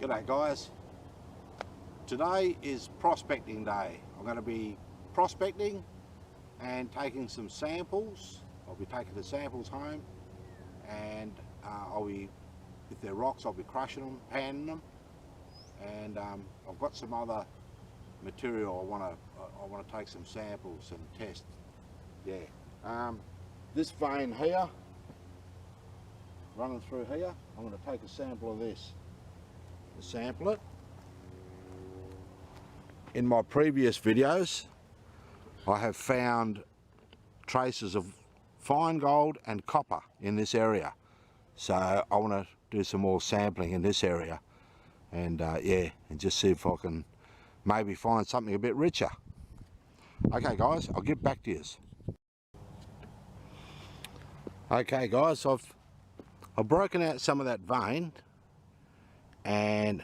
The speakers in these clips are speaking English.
G'day guys, today is prospecting day. I'm going to be prospecting and taking some samples. I'll be taking the samples home and if they're rocks, I'll be crushing them, panning them, and I've got some other material I want to take some samples and test. This vein here, running through here, I'm going to take a sample of this. Sample it. In my previous videos I have found traces of fine gold and copper in this area, so I want to do some more sampling in this area and and just see if I can maybe find something a bit richer. Okay guys, I'll get back to you. Okay guys, I've broken out some of that vein, and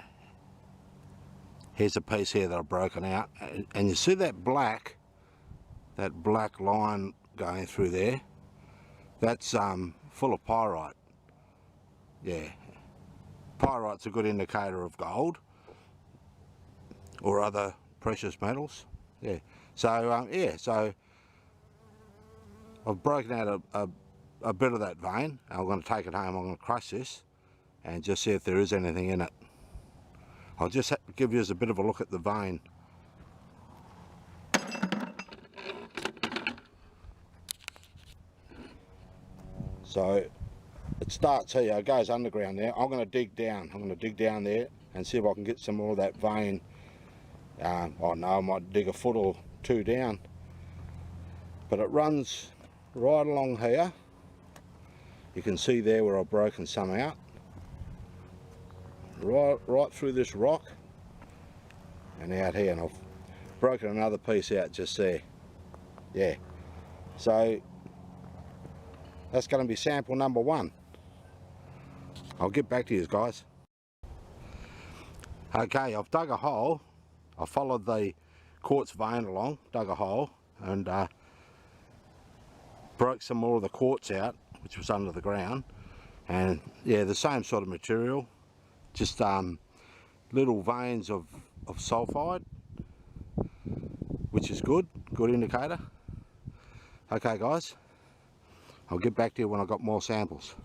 here's a piece here that I've broken out, and you see that black line going through there, that's full of pyrite. Pyrite's a good indicator of gold or other precious metals. So I've broken out a bit of that vein. I'm going to take it home, I'm going to crush this and just see if there is anything in it. I'll just give you a bit of a look at the vein. So it starts here, it goes underground there. I'm going to dig down. I'm going to dig down there and see if I can get some more of that vein. Oh no, I might dig a foot or two down. But it runs right along here. You can see there where I've broken some out. Right through this rock and out here, and I've broken another piece out just there. So that's going to be sample number one. I'll get back to you guys. Okay, I've dug a hole. I followed the quartz vein along, dug a hole, and broke some more of the quartz out, which was under the ground. And the same sort of material, just little veins of sulfide, which is good indicator. Okay guys, I'll get back to you when I've got more samples.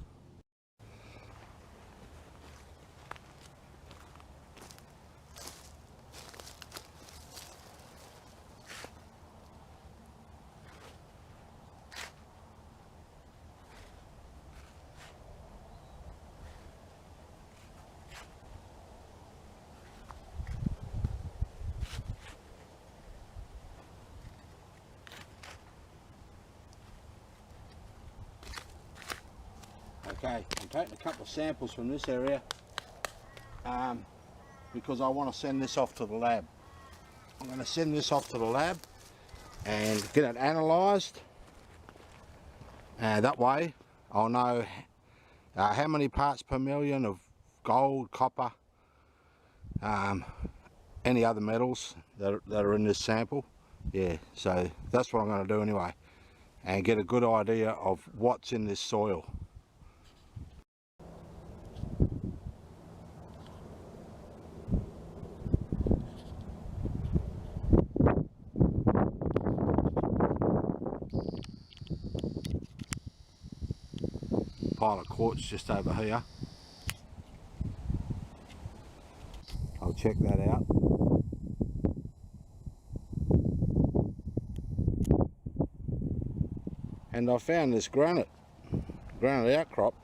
Okay, I'm taking a couple of samples from this area because I want to send this off to the lab. I'm going to send this off to the lab and get it analysed. That way I'll know how many parts per million of gold, copper, any other metals that are in this sample. So that's what I'm going to do anyway, and get a good idea of what's in this soil. Pile of quartz just over here. I'll check that out. And I found this granite outcrop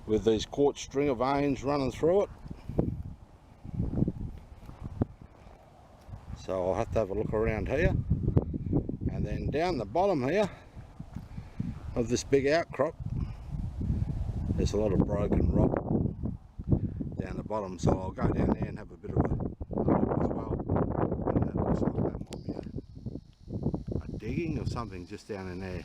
with these quartz stringer veins running through it. So I'll have to have a look around here, and then down the bottom here of this big outcrop there's a lot of broken rock down the bottom, so I'll go down there and have a bit of a look as well. And that looks like that might be a digging of something just down in there.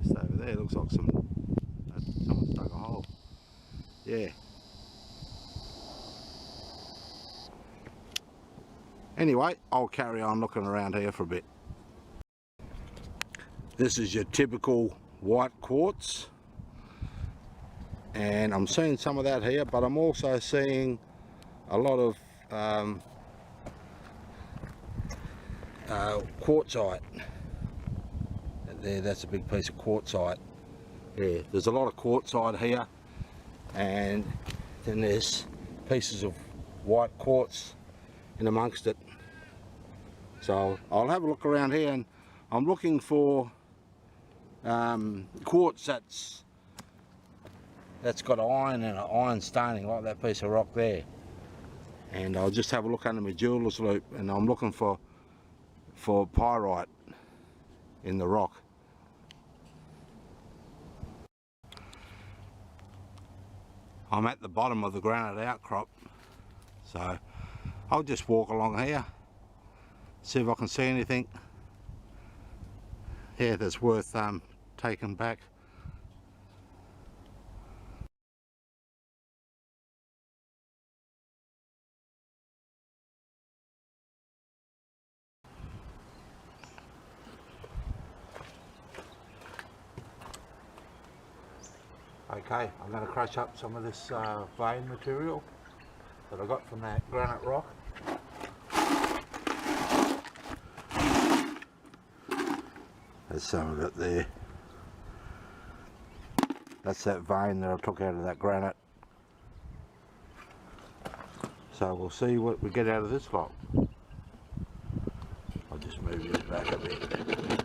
Just over there, looks like someone's dug a hole. Anyway, I'll carry on looking around here for a bit. This is your typical white quartz. and I'm seeing some of that here, but I'm also seeing a lot of quartzite. There, that's a big piece of quartzite. Yeah, there's a lot of quartzite here, and then there's pieces of white quartz in amongst it. So I'll have a look around here, and I'm looking for quartz that's got iron and an iron staining, like that piece of rock there. And I'll just have a look under my jeweler's loop, and I'm looking for pyrite in the rock. I'm at the bottom of the granite outcrop, so I'll just walk along here, see if I can see anything here that's worth taking back. Okay, I'm going to crush up some of this vein material that I got from that granite rock. There's some of it there. That's that vein that I took out of that granite. So we'll see what we get out of this lot. I'll just move this back a bit.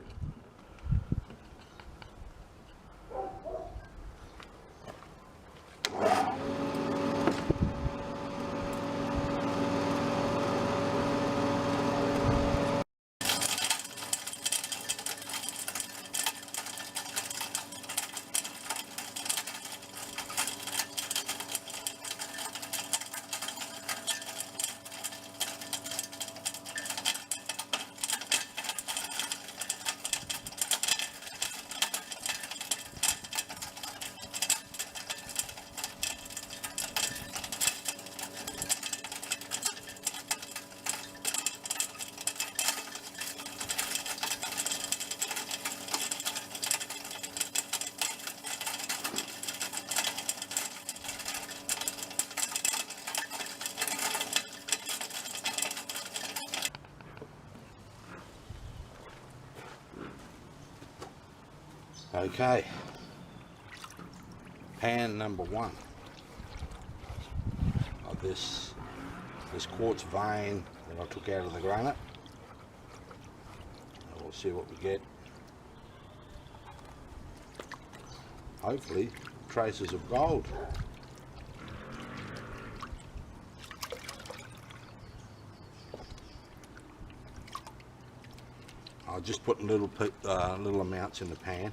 Okay, pan number 1 of this quartz vein that I took out of the granite. And we'll see what we get. Hopefully traces of gold. I'll just put little amounts in the pan.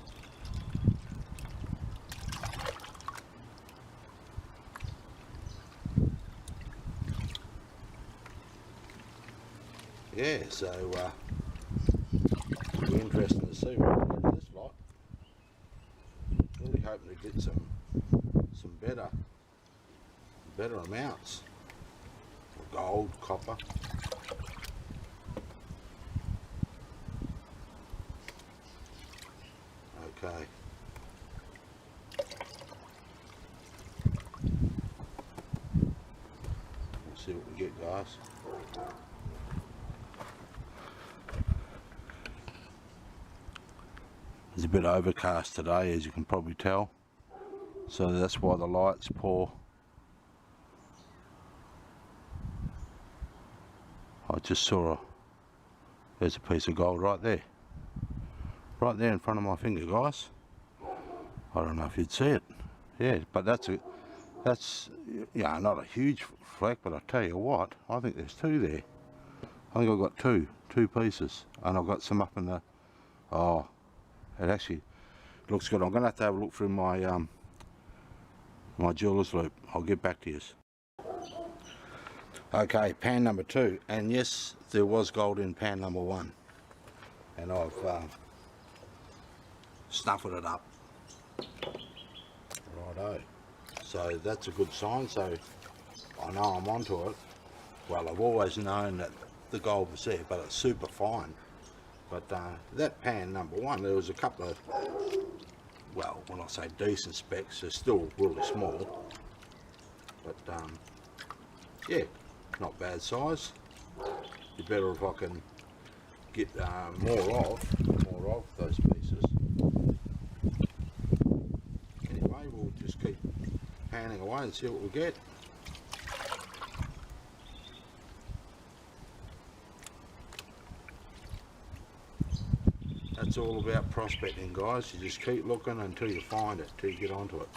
Yeah, so it'll be interesting to see what we get of this lot. Really hoping to get some better amounts of gold, copper. Okay. We'll see what we get, guys. It's a bit overcast today, as you can probably tell, so that's why the light's poor. I just saw there's a piece of gold right there in front of my finger, guys. I don't know if you'd see it. Yeah, but that's yeah, not a huge fleck, but I tell you what, I think there's 2 there. I think I've got two pieces, and I've got some up in the, oh, it actually looks good. I'm going to have a look through my my jeweler's loop. I'll get back to you. Okay, pan number 2, and yes, there was gold in pan number 1, and I've snuffled it up. Righto. So that's a good sign. So I know I'm onto it. Well, I've always known that the gold was there, but it's super fine. But that pan number 1, there was a couple of well, when I say decent specs, they're still really small, but yeah, not bad size. Be better if I can get more of those pieces. Anyway, we'll just keep panning away and see what we get. That's all about prospecting, guys. You just keep looking until you find it, till you get onto it.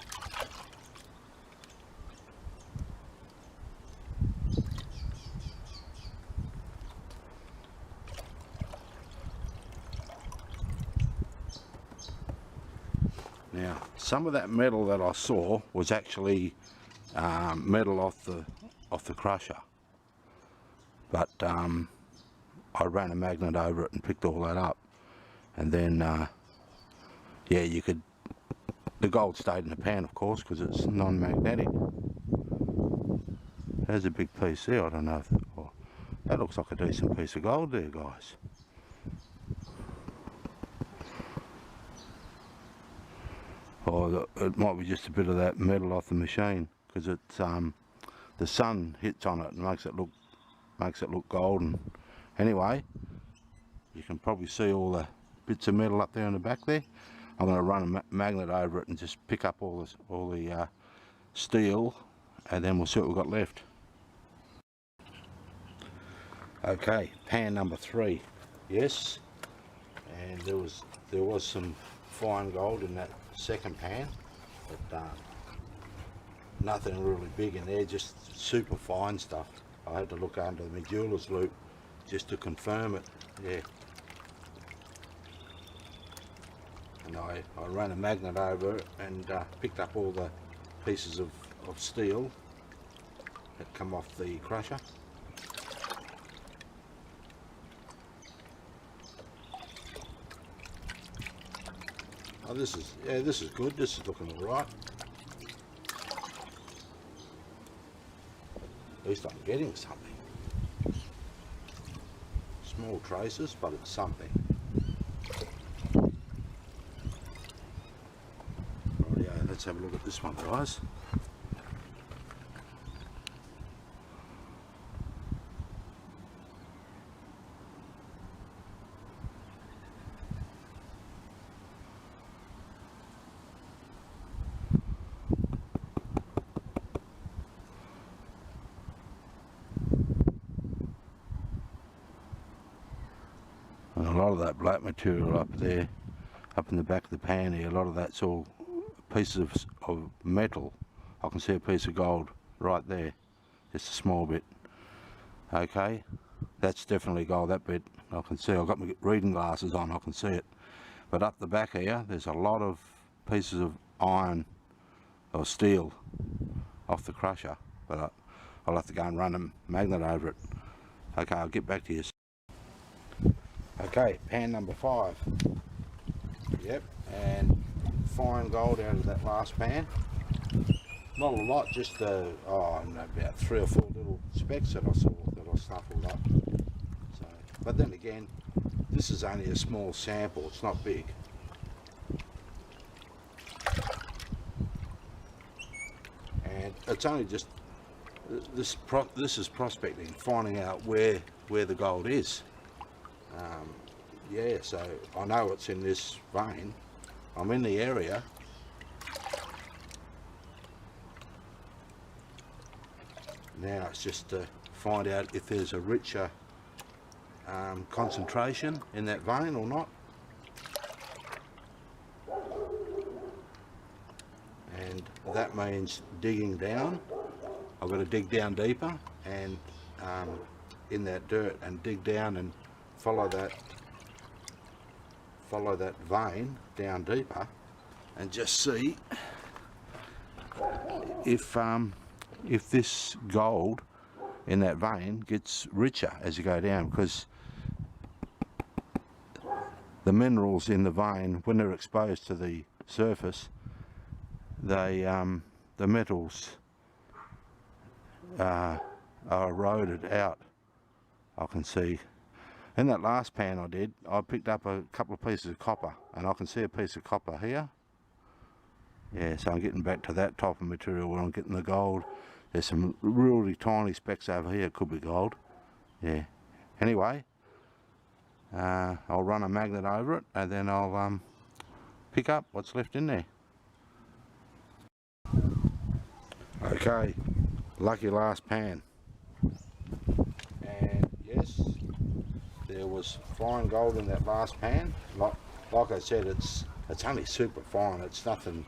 Now, some of that metal that I saw was actually metal off the crusher, but I ran a magnet over it and picked all that up, and then yeah, the gold stayed in the pan, of course, because it's non-magnetic. There's a big piece there. I don't know if that looks like a decent piece of gold there, guys. Or it might be just a bit of that metal off the machine, because it's the sun hits on it and makes it look golden. Anyway, you can probably see all the bits of metal up there in the back there. I'm going to run a magnet over it and just pick up all the steel, and then we'll see what we've got left. Okay, pan number 3. Yes, and there was some fine gold in that second pan, but nothing really big in there, just super fine stuff. I had to look under my jeweler's loop just to confirm it. Yeah, and I ran a magnet over it and picked up all the pieces of steel that come off the crusher. Oh, this is good. This is looking all right. At least I'm getting something. Small traces, but it's something. Rightio, let's have a look at this one, guys. And a lot of that black material up there, up in the back of the pan here, a lot of that's all pieces of metal. I can see a piece of gold right there, just a small bit. Okay, that's definitely gold, that bit. I can see, I've got my reading glasses on, I can see it. But up the back here, there's a lot of pieces of iron or steel off the crusher, but I'll have to go and run a magnet over it. Okay, I'll get back to you. Okay, pan number 5. Yep, and fine gold out of that last pan. Not a lot, just about 3 or 4 little specks that I saw that I snuffled up. So, but then again, this is only a small sample, it's not big. And it's only just this is prospecting, finding out where the gold is. Yeah, so I know it's in this vein. I'm in the area. Now it's just to find out if there's a richer concentration in that vein or not. And that means digging down. I've got to dig down deeper and in that dirt and dig down and follow that vein down deeper and just see if this gold in that vein gets richer as you go down, because the minerals in the vein, when they're exposed to the surface, they the metals are eroded out. I can see in that last pan I picked up a couple of pieces of copper, and I can see a piece of copper here, Yeah, so I'm getting back to that type of material where I'm getting the gold. There's some really tiny specks over here, could be gold. Yeah. Anyway, I'll run a magnet over it and then I'll pick up what's left in there. Okay, lucky last pan. And yes, there was fine gold in that last pan. Like I said, it's only super fine. It's nothing.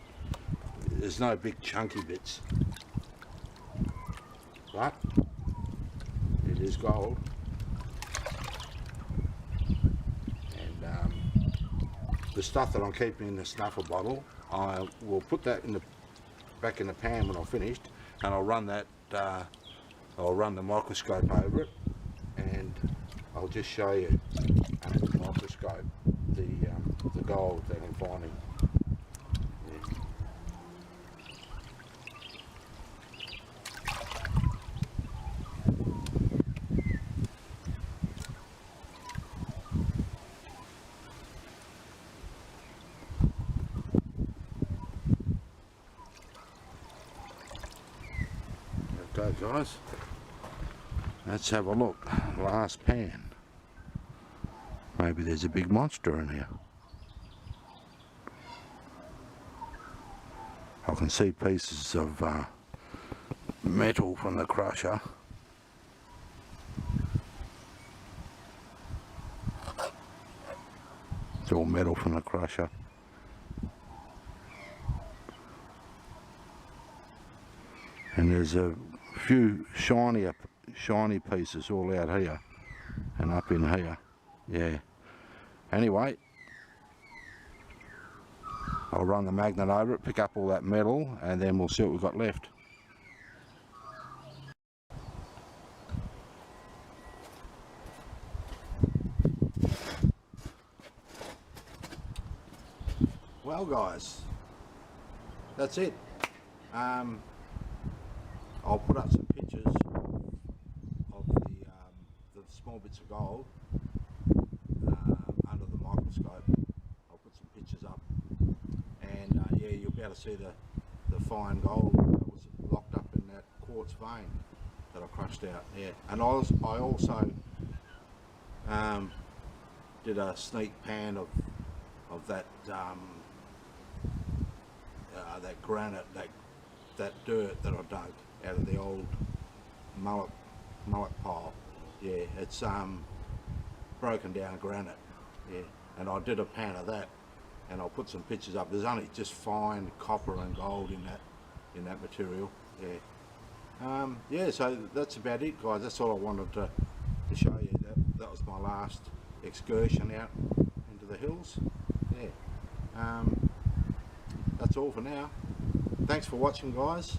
There's no big chunky bits, but it is gold. And the stuff that I'm keeping in the snuffer bottle, I will put that back in the pan when I'm finished, and I'll run that. I'll run the microscope over it, and I'll just show you under the microscope the gold that I'm finding. Yeah. Okay guys, let's have a look. Last pan. Maybe there's a big monster in here. I can see pieces of metal from the crusher. It's all metal from the crusher. And there's a few shiny pieces all out here and up in here. Yeah. Anyway, I'll run the magnet over it, pick up all that metal, and then we'll see what we've got left. Well guys, that's it. I'll put up some pictures of the small bits of gold under the microscope. I'll put some pictures up, and yeah, you'll be able to see the fine gold that was locked up in that quartz vein that I crushed out. Yeah, and I also did a sneak pan of that that granite, that dirt that I dug out of the old mullet pile. Yeah, it's broken down granite. Yeah, and I did a pan of that, and I'll put some pictures up. There's only just fine copper and gold in that material. Yeah. Yeah, so that's about it guys. That's all I wanted to show you. That was my last excursion out into the hills. Yeah. That's all for now. Thanks for watching guys.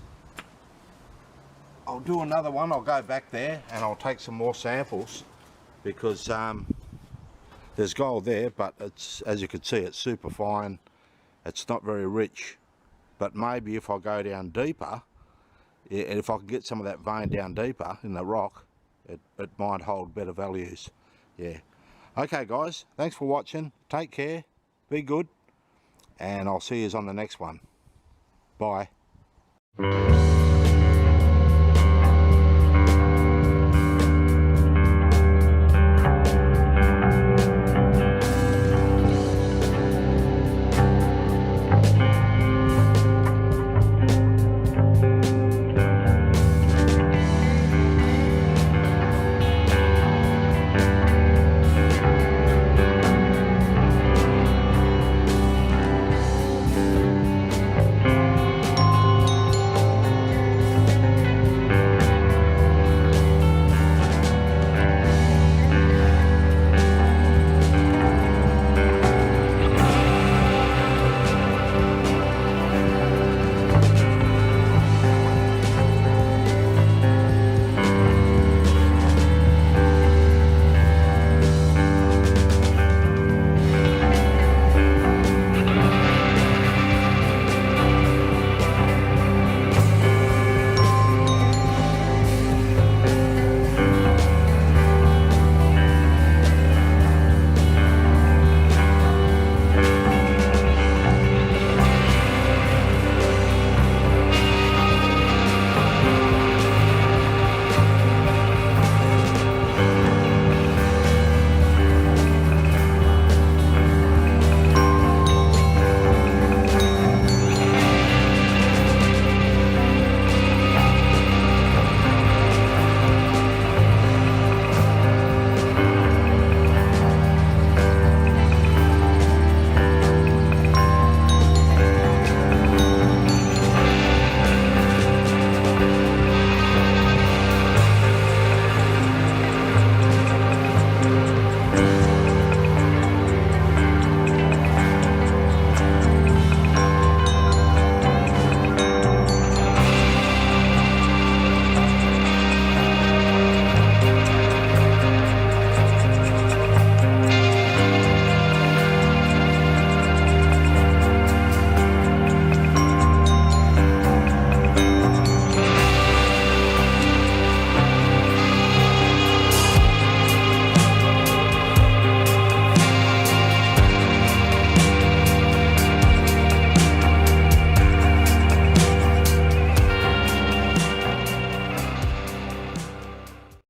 I'll do another one. I'll go back there and I'll take some more samples, because there's gold there, but it's, as you can see, it's super fine. It's not very rich, but maybe if I go down deeper, and if I can get some of that vein down deeper in the rock, it might hold better values. Yeah. Okay guys, thanks for watching. Take care, be good, and I'll see you on the next one. Bye.